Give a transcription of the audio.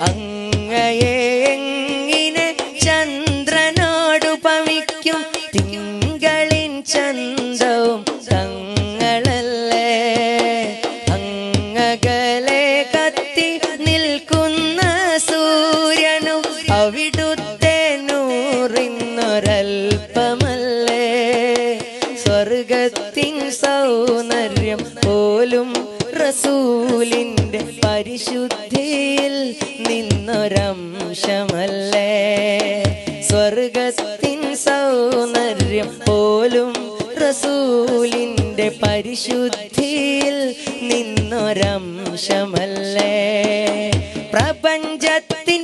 അങ്ങയെ എങ്ങിനെ ചന്ദ്രനോടു പമിക്കും തിങ്കളിൻ ചന്തവും തങ്ങളല്ലേ. അങ്ങകലെ കത്തി നിൽക്കുന്ന സൂര്യനും അവിടുത്തെ നൂറിന്നൊരൽപ്പമല്ലേ. സ്വർഗത്തിൻ സൗന്ദര്യം പോലും റസൂലിന്റെ പരിശുദ്ധിയിൽ നിന്നൊരംശമല്ലേ. സ്വർഗത്തിൻ സൗന്ദര്യം പോലും റസൂലിന്റെ പരിശുദ്ധിയിൽ നിന്നൊരംശമല്ലേ. പ്രപഞ്ചത്തിൻ